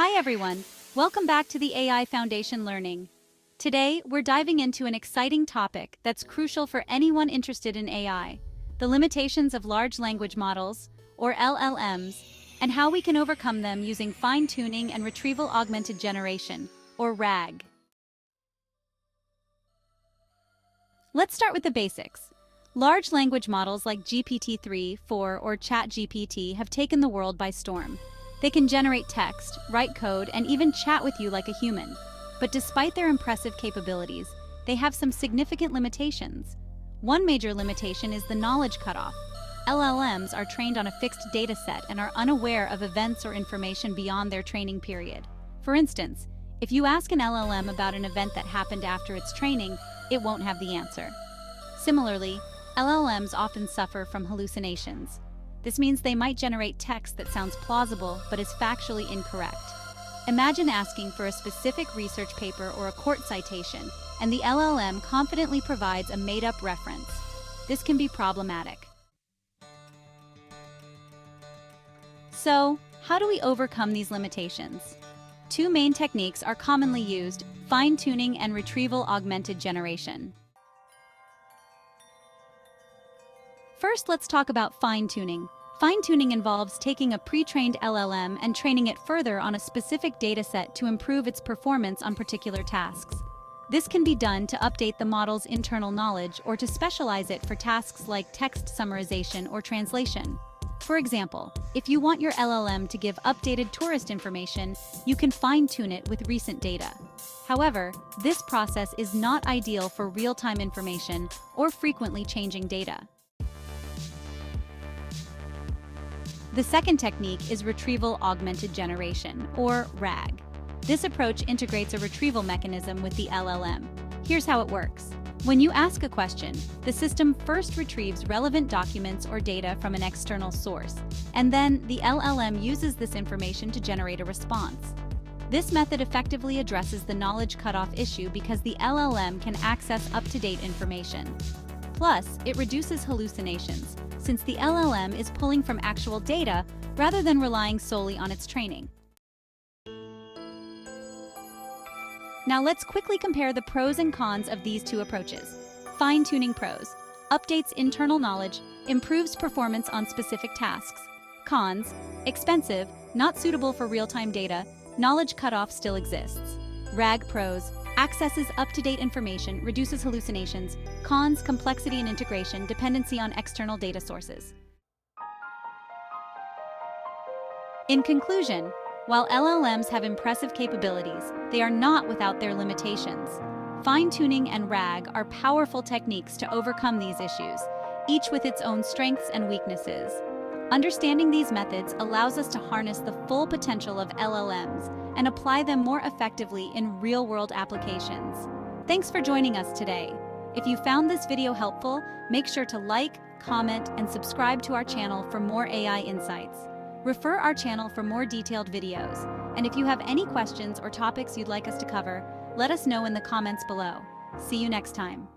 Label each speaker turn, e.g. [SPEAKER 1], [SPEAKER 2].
[SPEAKER 1] Hi everyone, welcome back to the AI Foundation Learning. Today, we're diving into an exciting topic that's crucial for anyone interested in AI, the limitations of large language models, or LLMs, and how we can overcome them using fine-tuning and retrieval-augmented generation, or RAG. Let's start with the basics. Large language models like GPT-3, 4, or ChatGPT have taken the world by storm. They can generate text, write code, and even chat with you like a human. But despite their impressive capabilities, they have some significant limitations. One major limitation is the knowledge cutoff. LLMs are trained on a fixed data set and are unaware of events or information beyond their training period. For instance, if you ask an LLM about an event that happened after its training, it won't have the answer. Similarly, LLMs often suffer from hallucinations. This means they might generate text that sounds plausible but is factually incorrect. Imagine asking for a specific research paper or a court citation, and the LLM confidently provides a made-up reference. This can be problematic. So, how do we overcome these limitations? Two main techniques are commonly used: fine-tuning and retrieval-augmented generation. First, let's talk about fine-tuning. Fine-tuning involves taking a pre-trained LLM and training it further on a specific dataset to improve its performance on particular tasks. This can be done to update the model's internal knowledge or to specialize it for tasks like text summarization or translation. For example, if you want your LLM to give updated tourist information, you can fine-tune it with recent data. However, this process is not ideal for real-time information or frequently changing data. The second technique is Retrieval-Augmented Generation, or RAG. This approach integrates a retrieval mechanism with the LLM. Here's how it works. When you ask a question, the system first retrieves relevant documents or data from an external source, and then the LLM uses this information to generate a response. This method effectively addresses the knowledge cutoff issue because the LLM can access up-to-date information. Plus, it reduces hallucinations, since the LLM is pulling from actual data rather than relying solely on its training. Now let's quickly compare the pros and cons of these two approaches. Fine-tuning pros: updates internal knowledge, improves performance on specific tasks. Cons: expensive, not suitable for real-time data, knowledge cutoff still exists. RAG pros: accesses up-to-date information, reduces hallucinations. Cons: complexity and integration, dependency on external data sources. In conclusion, while LLMs have impressive capabilities, they are not without their limitations. Fine-tuning and RAG are powerful techniques to overcome these issues, each with its own strengths and weaknesses. Understanding these methods allows us to harness the full potential of LLMs and apply them more effectively in real-world applications. Thanks for joining us today. If you found this video helpful, make sure to like, comment, and subscribe to our channel for more AI insights. Refer our channel for more detailed videos. And if you have any questions or topics you'd like us to cover, let us know in the comments below. See you next time.